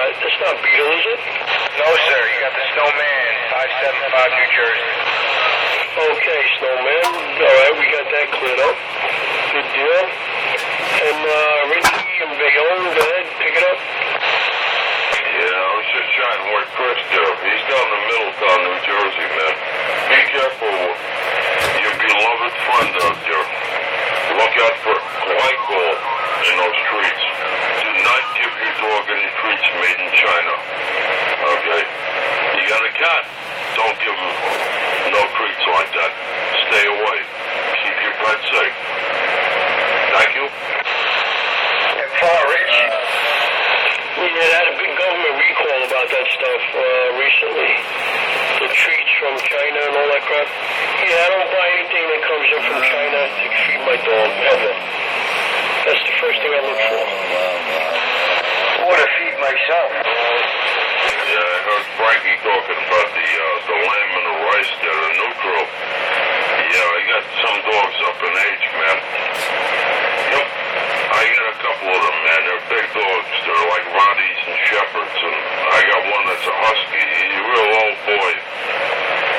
That's not Beetle, is it? No, sir. You got the Snowman, 575 New Jersey. Okay, Snowman. All right, we got that cleared up. Good deal. And Richie and Bayonne, go ahead, pick it up. Yeah, I was just trying to work Chris there. He's down in Middletown, New Jersey, man. Be careful. Your beloved friend out there. Look out for glycol in those treats. Do not give your dog any treats made in China. Okay? You got a cat? Don't give him no treats like that. Stay away. Keep your pet safe. Thank you. And far, Rich. Yeah, had a big government recall about that stuff recently. The treats from China and all that crap. Yeah, I don't buy anything that comes in from China to feed my dog, ever. That's the first thing I look for. Or to feed myself. Yeah, I heard Frankie talking about the lamb and the rice there, the neutral. Yeah, I got some dogs up in age, man. Yep. I got a couple of them, man. They're big dogs. They're like Rotties and Shepherds, and I got one that's a husky. He's a real old boy.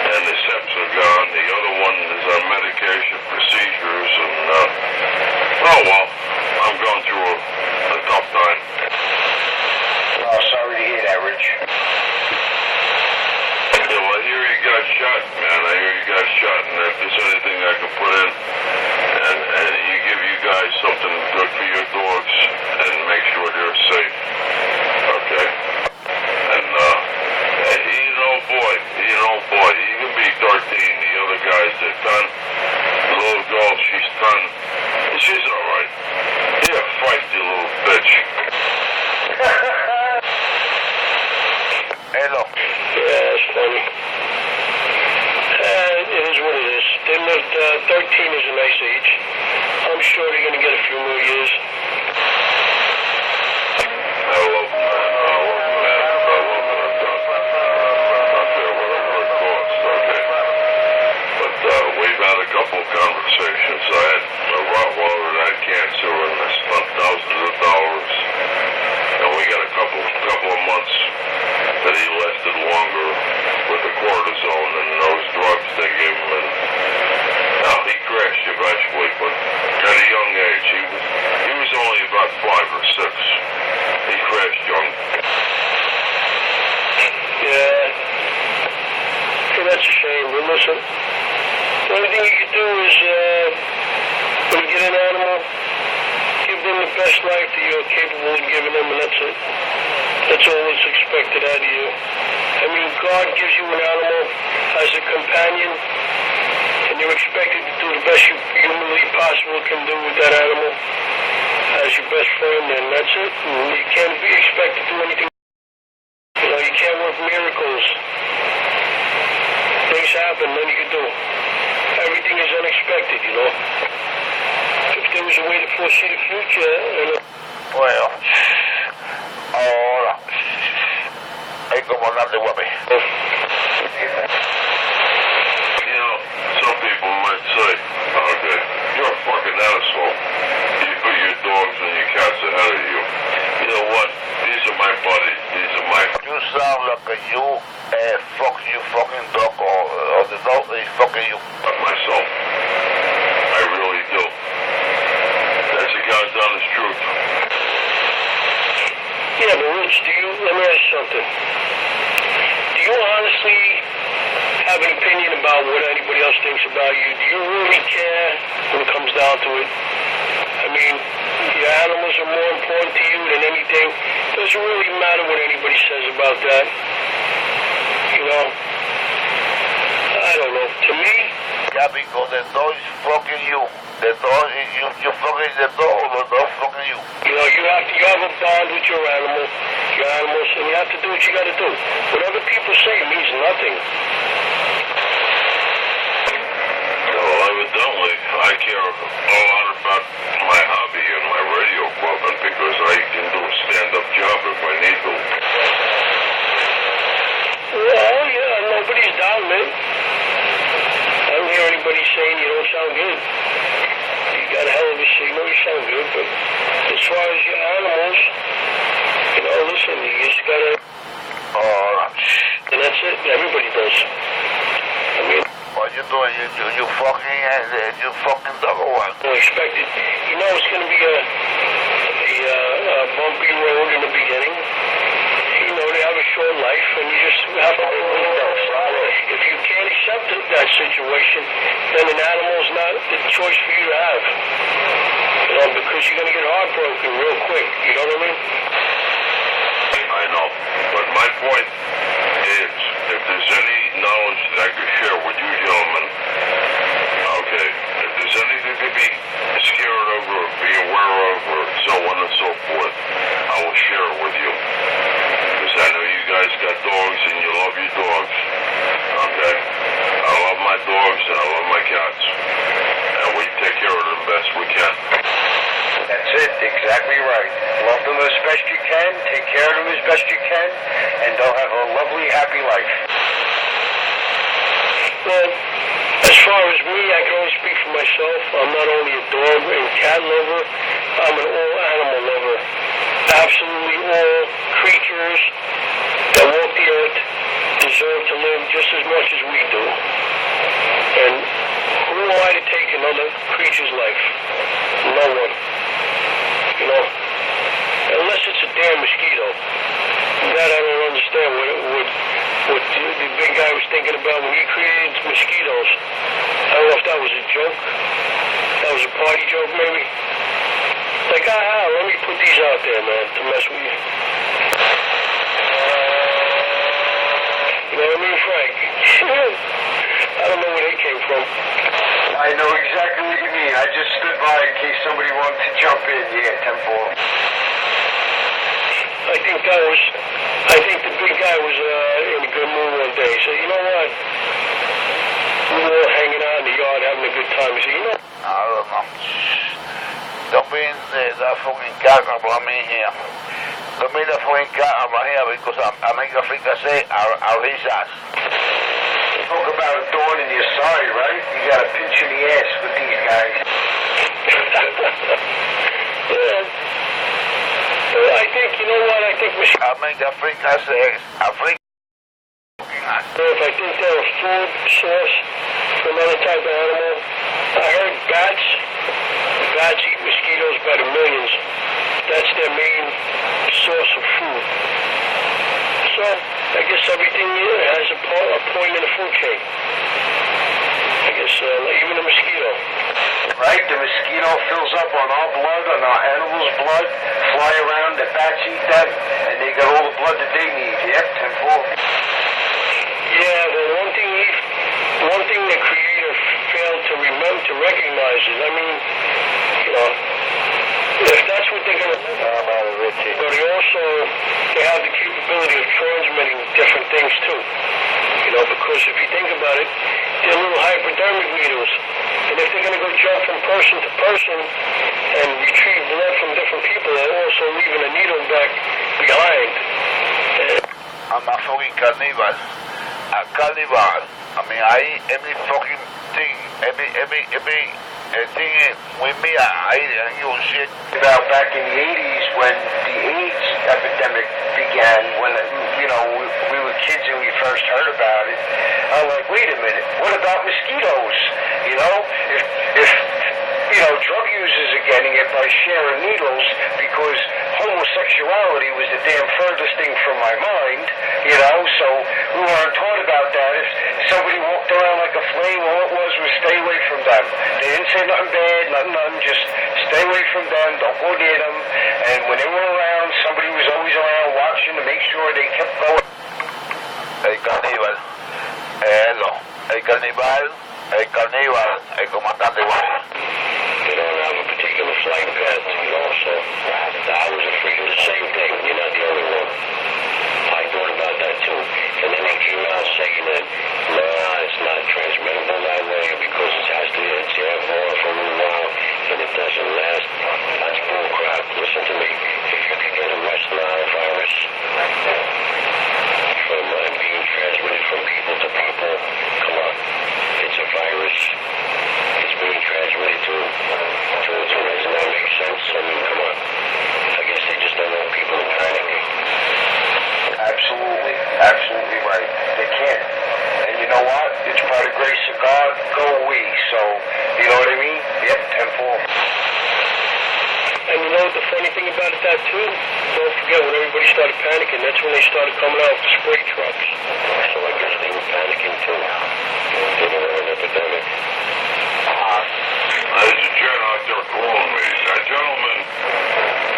And the steps are gone. The other one is on medication for seizures, and, oh well, I'm going through a tough time. Oh, sorry to hear that, Rich. Yeah, well, I hear you got shot, man. I hear you got shot, and if there's anything I can put in, and you give you guys something good for your dogs, and make sure they're safe. Okay? And, he's an old boy. He's an old boy. He can be 13. The other guys, they're 10. The little girl, she's 10. She's alright. Yeah, feisty little bitch. Hello. Yeah, it's funny. It is what it is. They lived, 13 is a nice age. I'm sure they're going to get a few more years. I love them, man. I love them, man. I love what I've done. Not there, whatever it costs, okay? But, we've had a couple of conversations. I had a Rottweiler that had cancer, and I spent thousands of dollars. And we got a couple of months that he lasted longer with the cortisone and those drugs they gave him. And now he crashed eventually, but at a young age. He was only about 5 or 6. He crashed young. Yeah. Hey, that's a shame, but listen. The only thing you can do is, when you get an animal, give them the best life that you're capable of giving them, and that's it. That's all that's expected out of you. I mean, God gives you an animal as a companion, and you're expected to do the best you humanly possible can do with that animal as your best friend, and that's it. And you can't be expected to do anything. You know, you can't work miracles. Things happen, then you can do. Everything is unexpected, you know. If there was a way to foresee the future, you know. Well, ahora hay como hablar de guape. You know, some people might say, okay, you're a fucking asshole. You put your dogs and your cats ahead of you. You know what? These are my buddies. These are my... You sound like a you fucking dog, or the dog is fucking you. But myself. I really do. That's the God's honest truth. Yeah, but Rich, let me ask you something. Do you honestly have an opinion about what anybody else thinks about you? Do you really care when it comes down to it? I mean, your animals are more important to you than anything. It doesn't really matter what anybody says about that. You know? I don't know. To me... Yeah, because the dog is fucking you. The dog, you fucking the dog, or the dog fucking you. You know, you have a bond with your animals, and you have to do what you got to do. What other people say means nothing. Well, evidently, I care a lot about my hobby and my radio equipment because I can do a stand-up job if I need to. Well, yeah, nobody's down, man. I don't hear anybody saying you don't sound good. You got a hell of a signal, you sound good, but as far as your animals, you know, listen, listen, you just gotta, and that's it. Everybody does. I mean, what you doing? You fucking dog or what? don't expect it. You know it's gonna be a bumpy road in the beginning. You know, they have a short life, and you just have to live with it. If you can't accept that situation, then an animal's not the choice for you to have. You know, because you're going to get heartbroken real quick. You know what I mean? I know. But my point is, if there's any knowledge that I could share with you gentlemen, okay, if there's anything to be scared of or be aware of or so on and so forth, I will share it with you. Because I know you guys got dogs and you love your dogs. Okay? I love my dogs and I love my cats. And we take care of them best we can. That's it, exactly right. Love them as best you can, take care of them as best you can, and they'll have a lovely, happy life. Well, as far as me, I can only speak for myself. I'm not only a dog and cat lover, I'm an all-animal lover. Absolutely all creatures that walk the earth deserve to live just as much as we do. And who am I to take another creature's life? No one. You know? Unless it's a damn mosquito. That I don't understand what the big guy was thinking about when he created mosquitoes. I don't know if that was a joke. That was a party joke, maybe. Like, let me put these out there, man, to mess with you. You know what I mean, Frank? I don't know where they came from. I know exactly what you mean. I just stood by in case somebody wanted to jump in. Yeah, 10-4. I think the big guy was in a good mood one day. So, you know what? We were all hanging out in the yard having a good time. He said, you know, I don't know. Don't be that fucking cat about me here. Don't be that fucking cat about here because I make a fricassee out his ass. Talk about a thorn in your side, right? You got a pinch in the ass with these guys. yeah. Well, I think, you know what? I think I make a fricassee, a fucking ass. if I think they're a food source for another type of animal, I heard bats eat mosquitoes by the millions. That's their main source of food. So, I guess everything has a point in the food chain. I guess even a mosquito. Right? The mosquito fills up on our blood, on our animals' blood, fly around, the bats eat them, and they got all the blood that they need. Yep, 10-4. Yeah, well, one thing the Creator failed to remember to recognize is, I mean, you know, if that's what they're going to do, but they have the capability of transmitting different things too. You know, because if you think about it, they're little hypodermic needles. And if they're going to go jump from person to person and retrieve blood from different people, they're also leaving a needle back behind. I'm a fucking carnival. A carnival. I mean, I eat every fucking thing. Every thing with me, I eat and you shit. About back in the 80s when the AIDS epidemic began, when, you know, we were kids and we first heard about it, I'm like, wait a minute, what about mosquitoes? You know, if you know, drug users are getting it by sharing needles because homosexuality was the damn furthest thing from my mind, you know, so we weren't taught about that. If somebody walked around like a flame, all it was stay away from them. They didn't say nothing bad, nothing, just stay away from them, don't go near them. And when they were around, somebody was always around watching to make sure they kept going. El caníbal, el comandante Juárez. They don't have a particular flight path, you know, so I was afraid of the same thing. You're not the only one. I thought about that too. And then they came out saying that, nah, it's not transmittable that way because it has to it's airborne for a little while and it doesn't last. That's bull crap. Listen to me. If you could get a West Nile virus from being transmitted from people to people, come on. It's a virus. It's being transmitted to does that make sense? And you know what the funny thing about it, that too? Don't forget, when everybody started panicking, that's when they started coming out with the spray trucks. So I guess they were panicking too. They were an epidemic. Ladies and gentlemen out there calling me. Gentlemen,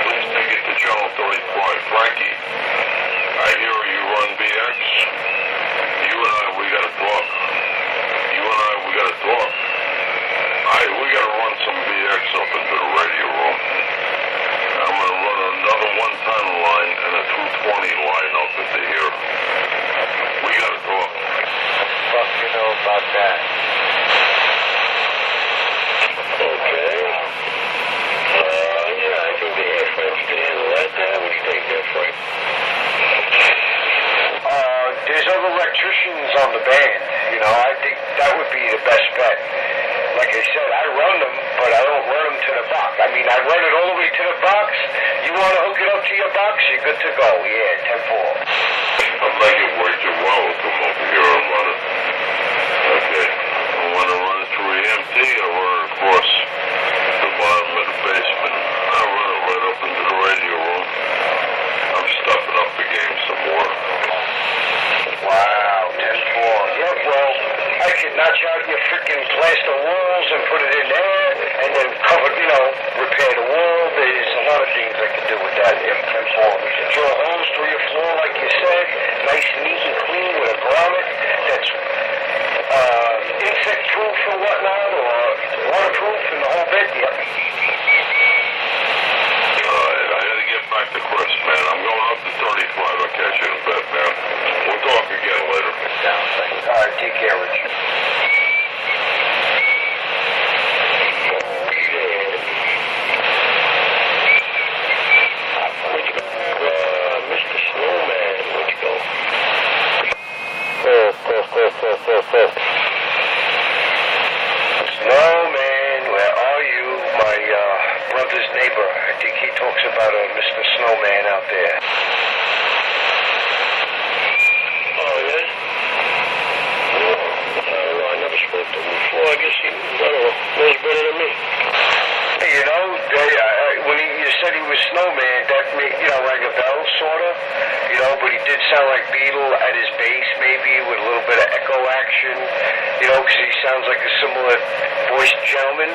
please take it to Channel 35. Frankie, I hear you run BX. You and I, we gotta talk. We gotta talk. We gotta run some BX up into the radio room. I'm gonna run another 110 line and a 220 line up into here. We gotta talk. Fuck you know about that? Okay. Yeah, I think the air Frank can handle that. What do you think there, Frank? There's other electricians on the band. You know, I think that would be the best bet. Like I said, I run them, but I don't run them to the box. I mean, I run it all the way to the box. You want to hook it up to your box, you're good to go. Yeah, 10-4. I'll make it work too well to come over here and run it. Okay. I want to run it through EMT. I run it across the bottom of the basement. I run it right up into the radio room. I'm stepping up the game some more. Wow, 10-4. Yeah, well, I could notch out your freaking plaster walls and put it in there, and then cover, you know, repair the wall. There's a lot of things I could do with that M10-4. Drill holes through your floor, like you said, nice, neat, and clean with a grommet that's insect-proof or whatnot, or waterproof, and the whole bit. Yep. I gotta get back to Chris, man. I'm going up to 35. I'll catch you in bed, man. We'll talk again later. All right, take care, Rich. Mr. Snowman, where'd you go? Snowman, where are you? My brother's neighbor. I think he talks about a Mr. Snowman out there. Oh, yeah? I never spoke to him before. I guess he, I don't know, knows better than me. Hey, you know, when you said he was Snowman, that rang a bell, sort of. You know, but he did sound like Beetle at his bass, maybe, with a little bit of echo action. You know, because he sounds like a similar voiced gentleman.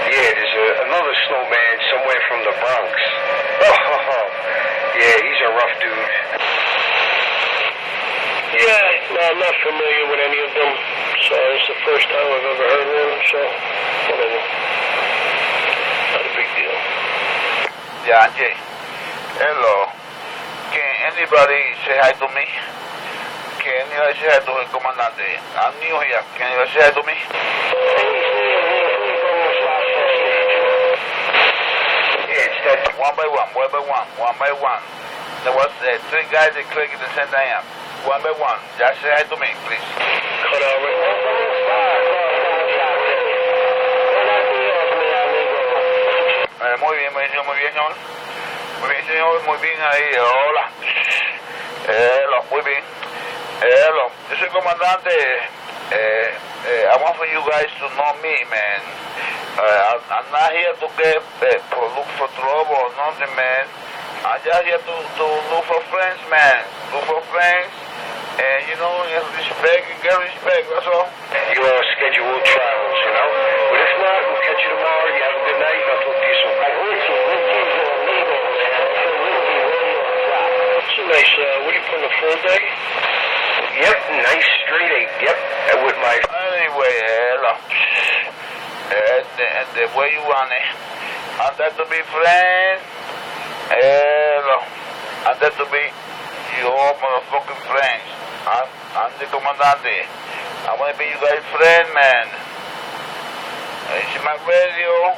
Yeah, there's another Snowman somewhere from the Bronx. Oh, yeah, he's a rough dude. Yeah, no, I'm not familiar with any of them, so it's the first time I've ever heard one, so whatever. Not a big deal. Yeah, Jay. Hello. Can anybody say hi to me? Can you say hi to the comandante? I'm new here. Can you say hi to me? Yeah, it's that. One by one. There was three guys that click at the same time. One by one. Just say hi to me, please. Cut out right Muy bien, señor. Muy bien, señor. Muy bien ahí. Hola. Hello. Muy bien. Hello. Yo soy comandante. I want for you guys to know me, man. I'm not here to get look for trouble or nothing, man. I'm just here to look for friends, man. Look for friends. And, you know, respect and get respect, that's all. Your scheduled travels, you know? But if not, we'll catch you tomorrow. You have a good night. I'll talk to you soon. It's a nice, what do you put in a full day? Yep, nice straight 8. Yep, with my... Anyway, hello. And the way you want it. I'm there to be friends. Hello. I'm there to be your motherfucking friends. I'm the comandante. I want to be you guys' friend, man. It's my radio.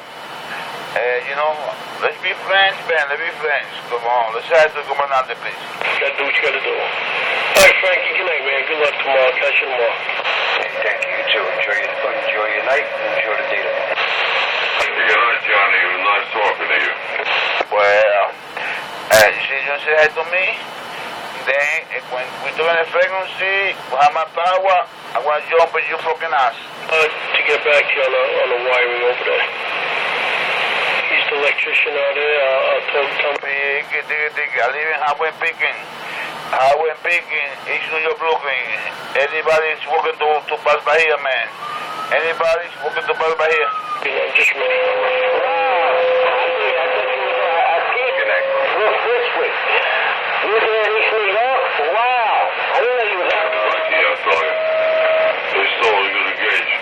You know, let's be friends, man. Let's be friends. Come on, let's have the comandante, please. You gotta do what you gotta do. All right, Frankie, good night, man. Good luck tomorrow. Catch you tomorrow. Hey, thank you. You too. Enjoy your night and enjoy the day tomorrow. Good night, Johnny. It was nice talking to you. Well, si you say hi to me, then when we do the frequency, we have my power, I want to jump in your fucking ass. To get back to you on the wiring over there. He's the electrician out there. I'll tell him. I live in Highway Pekin. Highway Pekin, East New York, Brooklyn. Anybody's walking to pass by here, man. Anybody's walking to pass by here. You know, just ready. You're there in East New York? Wow. I didn't know you were there. Lucky, I tell you. They're still in good age.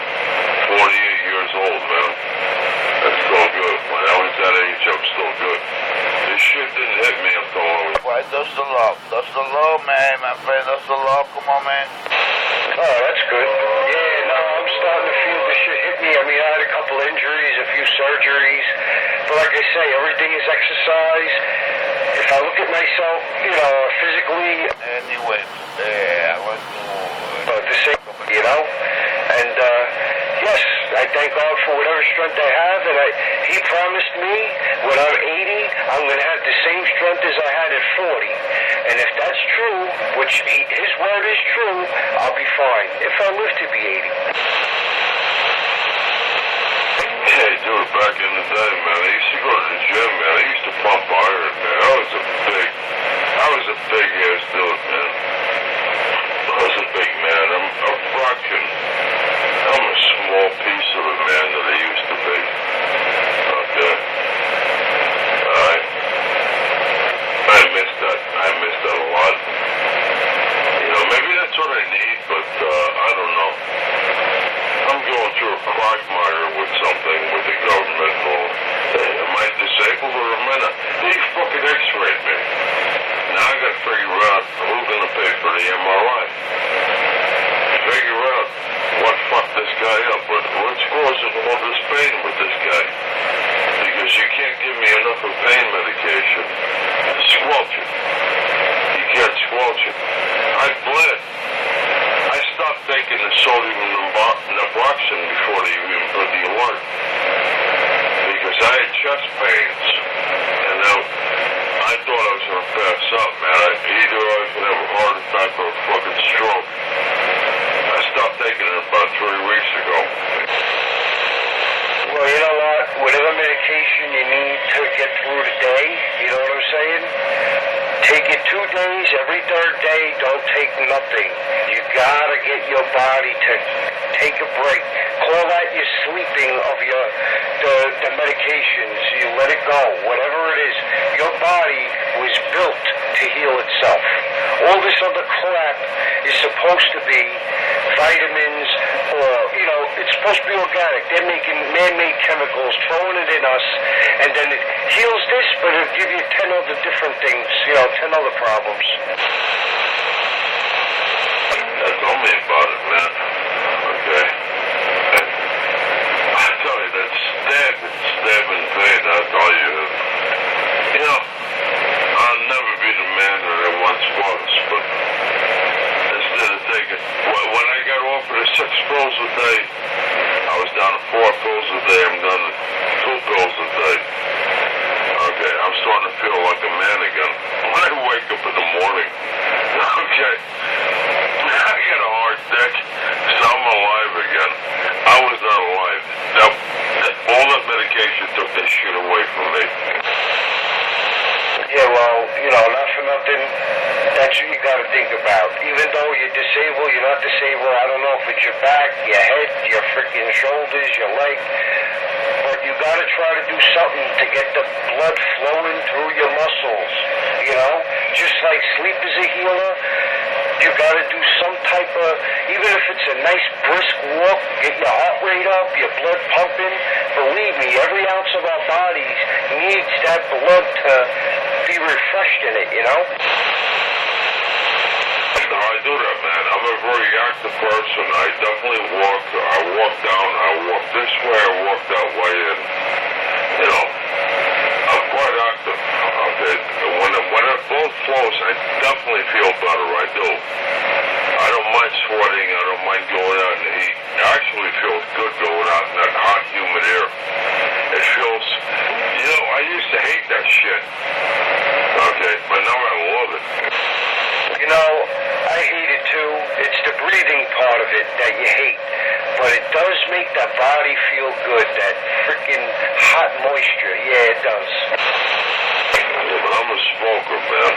48 years old, man. That's still good. When I was that age, I'm still good. This shit didn't hit me until I was... Why, that's the law. That's the law, man, my friend. That's the law. Come on, man. Oh, that's good. Yeah, no, I'm starting to feel this shit hit me. I mean, I had a couple injuries, a few surgeries. But like I say, everything is exercise. If I look at myself, you know, physically... Anyway, yeah, I want to... the same, you know? And, yes, I thank God for whatever strength I have, and He promised me when I'm 80, I'm going to have the same strength as I had at 40. And if that's true, which His word is true, I'll be fine. If I live to be 80. Hey, dude, back in the day, man, I used to go to the gym, man. I used to pump iron, man. I was a big-ass dude, man. I was a big man. I'm a fraction. I'm a small piece of a man that I used to be. Okay? Alright? I miss that. I miss that a lot. You know, maybe that's what I need, but, I don't know. I'm going through a quagmire with something with the government. Or, am I disabled or am I not? They fucking x-rayed me. Now I gotta figure out who's gonna pay for the MRI. Figure out what fucked this guy up. What's causing all this pain with this guy? Because you can't give me enough of pain medication to squelch it. You can't squelch it. I bled. I stopped taking the sodium naproxen before they even put the alert. Because I had chest pains. And now I thought I was going to pass out, man. Either I was going to have a heart attack or a fucking stroke. I stopped taking it about 3 weeks ago. Well, you know what? Whatever medication you need to get through the day, you know what I'm saying? Take it 2 days, every third day, don't take nothing. You gotta get your body to take a break. Call that your sleeping of the medications. You let it go, whatever it is. Your body was built to heal itself. All this other crap is supposed to be vitamins or, you know, it's supposed to be organic. They're making man-made chemicals, throwing it in us, and then it heals this, but it'll give you 10 other different things, you know, 10 other problems. Tell me about it, man. Okay? And I tell you, that stabbing pain, that's all you have. You know, I'll never be the man that I once was, but instead of taking... When I got off of the 6 pills a day, I was down to 4 pills a day. I'm down to 2 pills a day. Okay, I'm starting to feel like a man again. When I wake up in the morning, okay, I get a hard dick, so I'm alive again. I was not alive. All that medication took this shit away from me. Yeah, well, you know, not for nothing, that's what you gotta think about. Even though you're disabled, you're not disabled, I don't know if it's your back, your head, your freaking shoulders, your leg, but you gotta try to do something to get the blood flowing through your muscles, you know? Just like sleep is a healer, you gotta do some type of, even if it's a nice brisk walk, get your heart rate up, your blood pumping. Believe me, every ounce of our bodies needs that blood to be refreshed in it, you know? No, I do that, man. I'm a very active person. I definitely walk. I walk down, I walk this way, I walk that way, and, you know, I'm quite active. Okay, when it both flows, I definitely feel better. I do. I don't mind sweating. I don't mind going out in the heat. It actually feels good going out in that hot, humid air. It feels, you know, I used to hate that shit. Okay, but now I love it. You know, I hate it too. It's the breathing part of it that you hate. But it does must make that body feel good, that freaking hot moisture. Yeah, it does. Yeah, but I'm a smoker, man.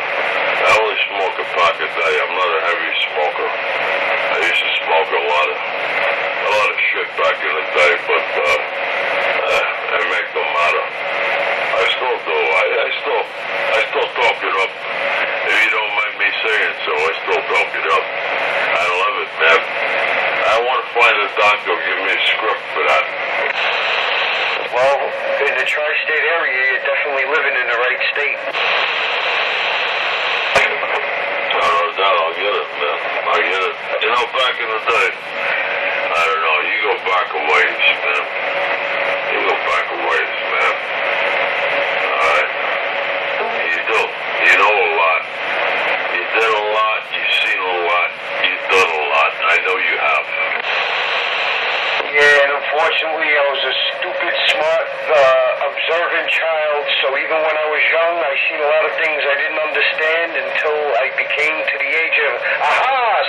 I only smoke a pack a day. I'm not a heavy smoker. I used to smoke a lot of shit back in the day, but it make no matter. I still do. I still talk it up. If you don't mind me saying so, I still talk it up. I love it, man. I want to find a doctor who give me a script for that. Well, in the tri-state area, you're definitely living in the right state. No doubt, I'll get it, man. I'll get it. You know, back in the day, I don't know, you go back a ways, man. You go back a ways, man. Alright? You do. You know a lot. You did a lot. You've seen a lot. You've done a lot. I know you have. Yeah, and unfortunately, I was a stupid, smart, observant child, so even when I was young, I seen a lot of things I didn't understand until I became to the age of,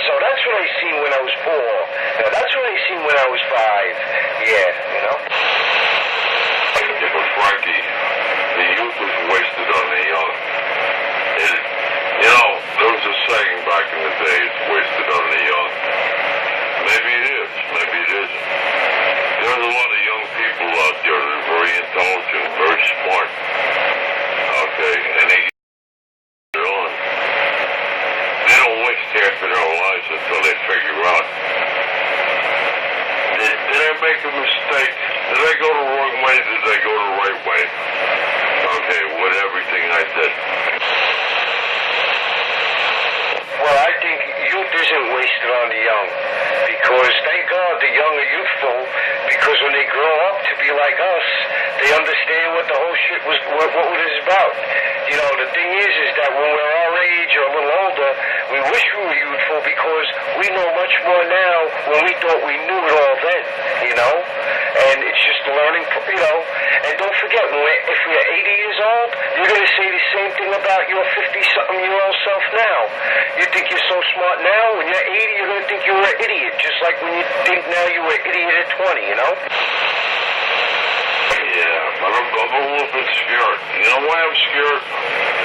so that's what I seen when I was 4. Now, that's what I seen when I was 5. Yeah, you know? Yeah, but Frankie, the youth is wasted on the young. You know, there was a saying back in the day, it's wasted on the young. Maybe it is, maybe it isn't. There's a lot of young people out there that are very intelligent, very smart. Okay, and they get it on. They don't waste half of their lives until they figure out. Did I make a mistake? Did I go the wrong way? Did I go the right way? Okay, with everything I did. Well, I think youth isn't wasted on the young, because thank God the young are youthful, because when they grow up to be like us, they understand what the whole shit was, what it is about. You know, the thing is that when we're our age or a little older, we wish we were youthful because we know much more now when we thought we knew it all then, you know? And it's just learning, you know? And don't forget, if we're 80 years old, you're going to say the same thing about your 50-something-year-old self now. You think you're so smart now, when you're 80, you're going to think you were an idiot, just like when you think now you were an idiot at 20, you know? Yeah, but I'm a little bit scared. You know why I'm scared?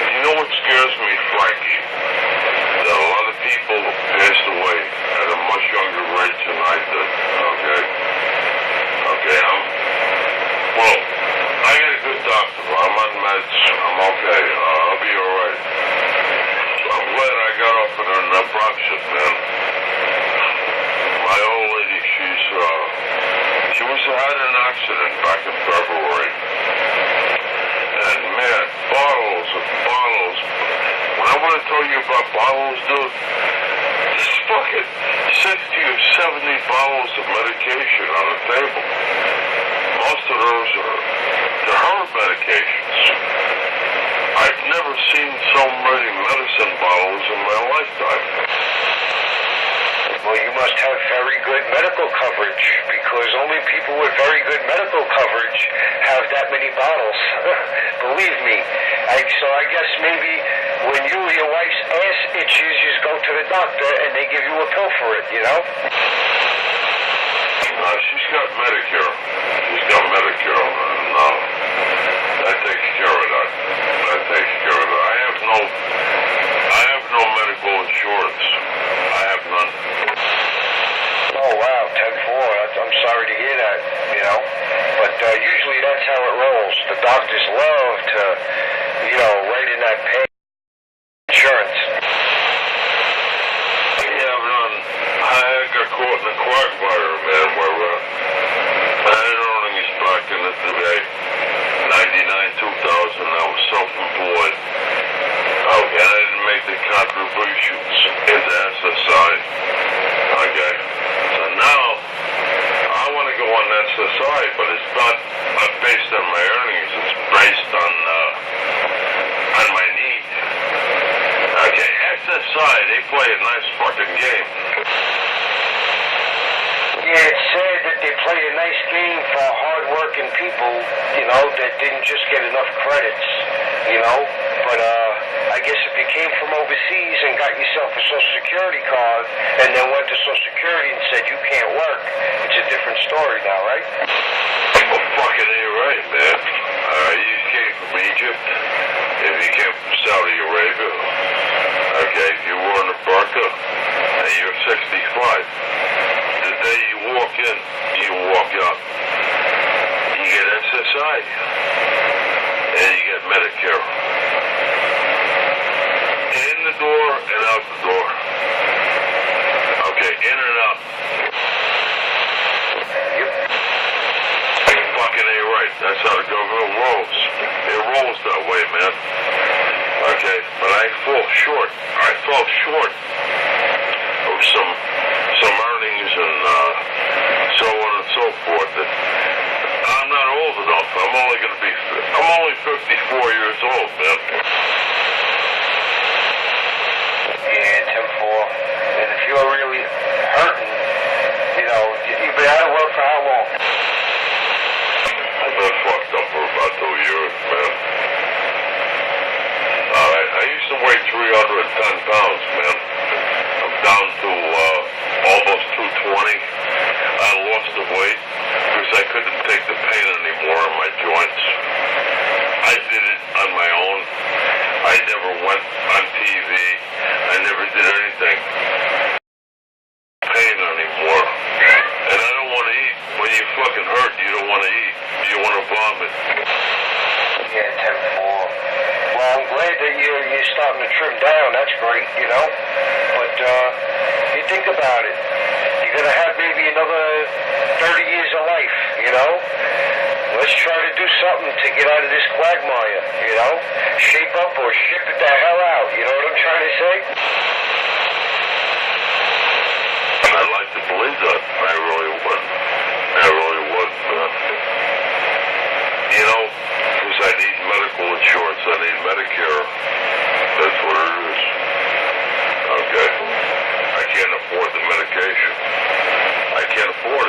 You know what scares me, Frankie? That a lot of people passed away at a much younger age than I did, okay? Okay, well, I got a good doctor. I'm on meds. I'm okay. I'll be alright. I'm glad I got up in an abruption, man. My old lady, she had an accident back in February. And man, bottles and bottles. When I want to tell you about bottles, dude, this fucking 60 or 70 bottles of medication on the table. Most of those they're her medications. I've never seen so many medicine bottles in my lifetime. Well, you must have very good medical coverage, because only people with very good medical coverage have that many bottles. Believe me. So I guess maybe when you or your wife's ass itches, you just go to the doctor and they give you a pill for it, you know? She's got Medicare. She's got Medicare. That takes care of that. That takes care of that. I have no medical insurance. I have none. Oh, wow, 10-4. I'm sorry to hear that, you know? But usually that's how it rolls. The doctors love to, you know, write in that pay insurance. Yeah, man. I got caught in a quagmire, man, where I had earnings back in the day. 99, 2000, I was self-employed. Okay, I didn't make the contributions into SSI. Okay, so now I want to go on SSI, but it's not based on my earnings. It's based on my need. Okay, SSI, they play a nice fucking game. Yeah, it's sad that they play a nice game for hard-working people, you know, that didn't just get enough credits, you know. But I I guess if you came from overseas and got yourself a Social Security card and then went to Social Security and said you can't work, it's a different story now, right? Well, fucking ain't right, man. You came from Egypt, if you came from Saudi Arabia, okay, you were in a burqa, and you're 65. The day you walk in, you walk out. You get SSI, and you get Medicare. In the door and out the door. Okay, in and out. Fucking ain't right. That's how the government rolls. It rolls that way, man. Okay, but I fall short. I fell short of some earnings and so on and so forth. And I'm not old enough. I'm only 54 years old, man. Yeah, 10-4. And if you're really hurting, you know, you've been out of work for how long? I've been fucked up for about 2 years, man. I used to weigh 310 pounds, man. I'm down to almost 220. I lost the weight because I couldn't take the pain anymore in my joints. I did it on my own. I never went on TV. I never did anything. Pain anymore. And I don't want to eat. When you fucking hurt, you don't want to eat. You want to vomit. Yeah, 10-4. Well, I'm glad that you're starting to trim down. That's great, you know. But you think about it. You're going to have maybe another 30 years of life, you know. Let's try to do something to get out of this quagmire, you know. Shape up or ship it the hell out. You know what I'm trying to say? I'd like to believe that. I really would. I really would. You know, because I need medical insurance. I need Medicare. That's what it is. Okay. I can't afford the medication. I can't afford it.